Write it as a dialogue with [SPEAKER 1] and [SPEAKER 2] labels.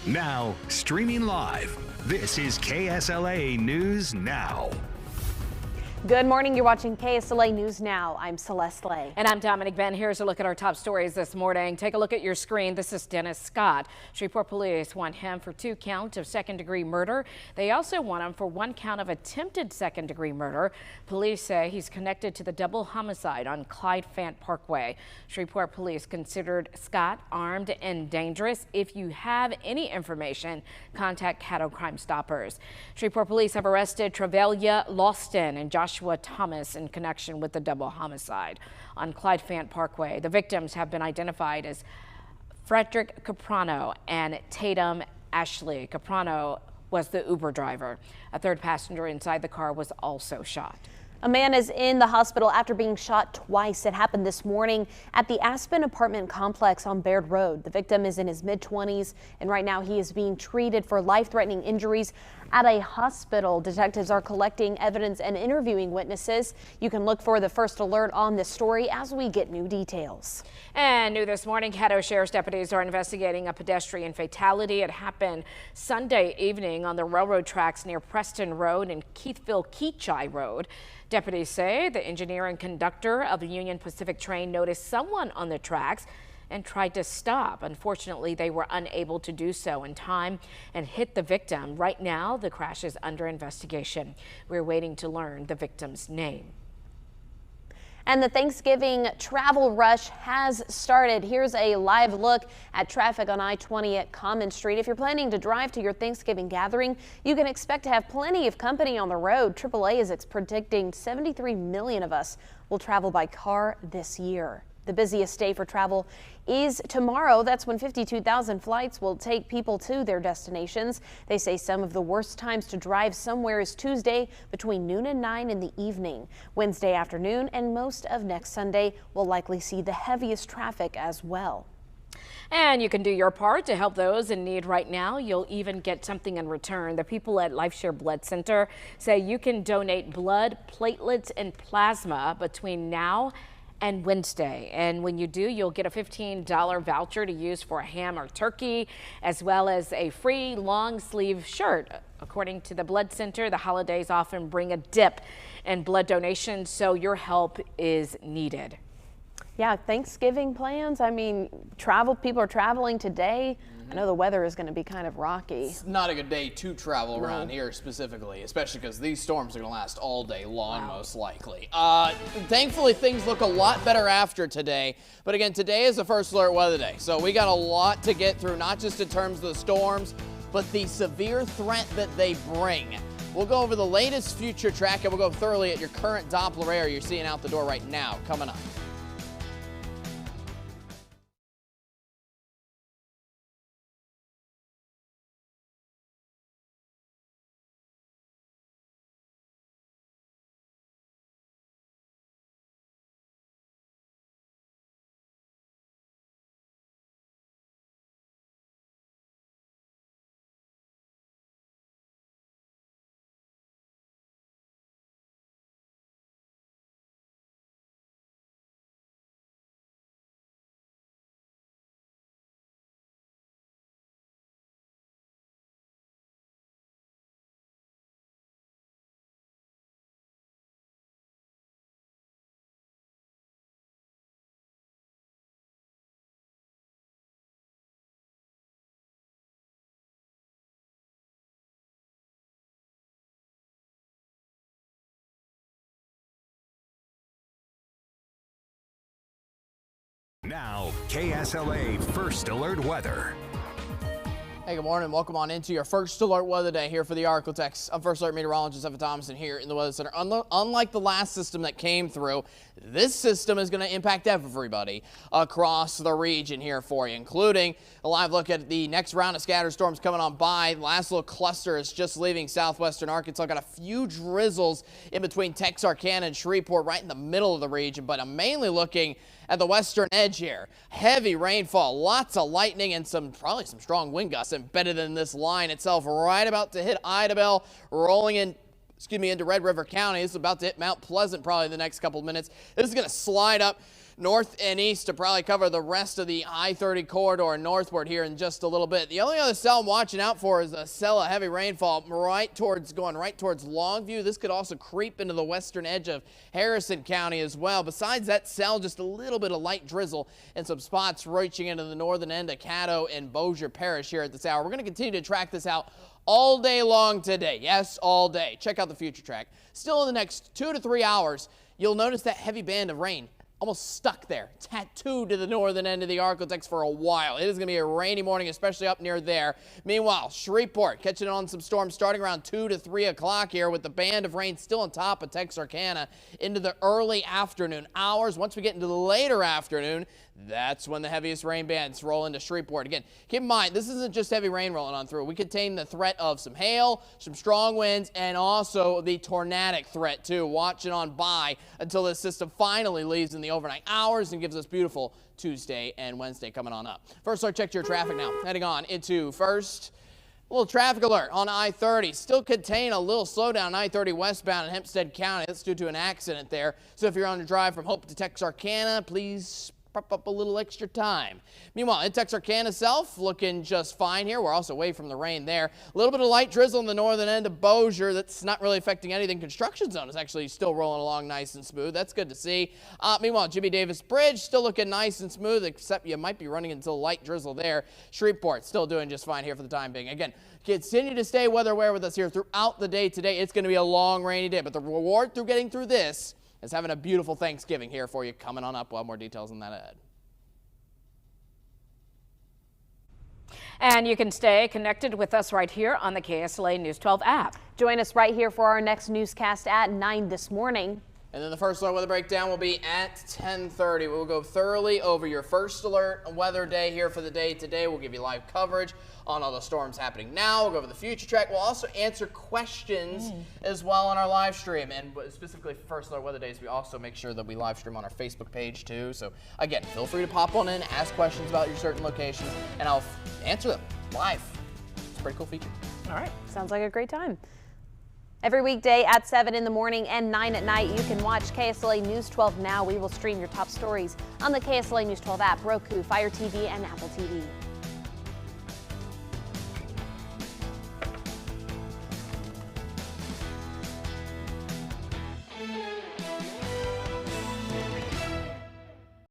[SPEAKER 1] Now, streaming live, this is KSLA News Now.
[SPEAKER 2] Good morning. You're watching KSLA News Now. I'm Celeste Lay.
[SPEAKER 3] And I'm Dominic Ben. Here's a look at our top stories this morning. Take a look at your screen. This is Dennis Scott. Shreveport police want him for 2 counts of second-degree murder. They also want him for 1 count of attempted second-degree murder. Police say he's connected to the double homicide on Clyde Fant Parkway. Shreveport police considered Scott armed and dangerous. If you have any information, contact Caddo Crime Stoppers. Shreveport police have arrested Trevelia Lawston and Joshua Thomas in connection with the double homicide on Clyde Fant Parkway. The victims have been identified as Frederick Caprano and Tatum Ashley. Caprano was the Uber driver. A third passenger inside the car was also shot.
[SPEAKER 2] A man is in the hospital after being shot twice. It happened this morning at the Aspen apartment complex on Baird Road. The victim is in his mid-20s, and right now he is being treated for life-threatening injuries at a hospital. Detectives are collecting evidence and interviewing witnesses. You can look for the first alert on this story as we get new details.
[SPEAKER 3] And new this morning, Caddo Sheriff's deputies are investigating a pedestrian fatality. It happened Sunday evening on the railroad tracks near Preston Road and Keithville-Keachai Road. Deputies say the engineer and conductor of the Union Pacific train noticed someone on the tracks and tried to stop. Unfortunately, they were unable to do so in time and hit the victim. Right now, the crash is under investigation. We're waiting to learn the victim's name.
[SPEAKER 2] And the Thanksgiving travel rush has started. Here's a live look at traffic on I-20 at Common Street. If you're planning to drive to your Thanksgiving gathering, you can expect to have plenty of company on the road. AAA is predicting 73 million of us will travel by car this year. The busiest day for travel is tomorrow. That's when 52,000 flights will take people to their destinations. They say some of the worst times to drive somewhere is Tuesday between noon and 9 in the evening. Wednesday afternoon and most of next Sunday will likely see the heaviest traffic as well.
[SPEAKER 3] And you can do your part to help those in need right now. You'll even get something in return. The people at LifeShare Blood Center say you can donate blood, platelets, and plasma between now and Wednesday. And when you do, you'll get a $15 voucher to use for a ham or turkey, as well as a free long sleeve shirt. According to the Blood Center, the holidays often bring a dip in blood donations, so your help is needed.
[SPEAKER 2] Yeah, Thanksgiving plans. I mean, people are traveling today. I know the weather is going to be kind of rocky.
[SPEAKER 4] It's not a good day to travel around here specifically, especially because these storms are going to last all day long, most likely. Thankfully, things look a lot better after today. But again, today is the first alert weather day. So we got a lot to get through, not just in terms of the storms, but the severe threat that they bring. We'll go over the latest future track, and we'll go thoroughly at your current Doppler air you're seeing out the door right now, coming up.
[SPEAKER 1] Now, KSLA First Alert Weather.
[SPEAKER 4] Hey, good morning. Welcome on into your first alert weather day here for the Arklatex. I'm First Alert Meteorologist Evan Thompson here in the Weather Center. Unlike the last system that came through, this system is going to impact everybody across the region here for you, including a live look at the next round of scattered storms coming on by. The last little cluster is just leaving southwestern Arkansas. Got a few drizzles in between Texarkana and Shreveport right in the middle of the region, but I'm mainly looking at the western edge here. Heavy rainfall, lots of lightning, and probably some strong wind gusts embedded in this line itself. Right about to hit Idabel, rolling into Red River County. This is about to hit Mount Pleasant probably in the next couple of minutes. This is going to slide up north and east to probably cover the rest of the I-30 corridor northward here in just a little bit. The only other cell I'm watching out for is a cell of heavy rainfall going right towards Longview. This could also creep into the western edge of Harrison County as well. Besides that cell, just a little bit of light drizzle in some spots reaching into the northern end of Caddo and Bossier Parish here at this hour. We're going to continue to track this out all day long today. Yes, all day. Check out the future track. Still in the next 2 to 3 hours, you'll notice that heavy band of rain almost stuck there, tattooed to the northern end of the Arklatex for a while. It is going to be a rainy morning, especially up near there. Meanwhile, Shreveport catching on some storms starting around 2 to 3 o'clock here with the band of rain still on top of Texarkana into the early afternoon hours. Once we get into the later afternoon, that's when the heaviest rain bands roll into Shreveport. Again, keep in mind, this isn't just heavy rain rolling on through. We contain the threat of some hail, some strong winds, and also the tornadic threat too. Watch it on by until this system finally leaves in the overnight hours and gives us beautiful Tuesday and Wednesday coming on up. First, let's check your traffic now. Heading on into first. A little traffic alert on I-30. Still contain a little slowdown I-30 westbound in Hempstead County. That's due to an accident there. So if you're on the drive from Hope to Texarkana, please prep up a little extra time. Meanwhile, in Texarkana itself, looking just fine here. We're also away from the rain there. A little bit of light drizzle in the northern end of Bossier. That's not really affecting anything. Construction zone is actually still rolling along nice and smooth. That's good to see. Meanwhile, Jimmy Davis Bridge still looking nice and smooth, except you might be running into light drizzle there. Shreveport still doing just fine here for the time being. Again, continue to stay weather aware with us here throughout the day today. It's going to be a long rainy day, but the reward through getting through this is having a beautiful Thanksgiving here for you coming on up. We'll have more details on that ahead.
[SPEAKER 3] And you can stay connected with us right here on the KSLA News 12 app.
[SPEAKER 2] Join us right here for our next newscast at 9 this morning.
[SPEAKER 4] And then the first alert weather breakdown will be at 10:30. We'll go thoroughly over your first alert weather day here for the day today. We'll give you live coverage on all the storms happening now. We'll go over the future track. We'll also answer questions as well on our live stream. And specifically for first alert weather days, we also make sure that we live stream on our Facebook page too. So again, feel free to pop on in, ask questions about your certain locations, and I'll answer them live. It's a pretty cool feature.
[SPEAKER 2] All right. Sounds like a great time. Every weekday at 7 in the morning and 9 at night, you can watch KSLA News 12 Now. We will stream your top stories on the KSLA News 12 app, Roku, Fire TV, and Apple TV.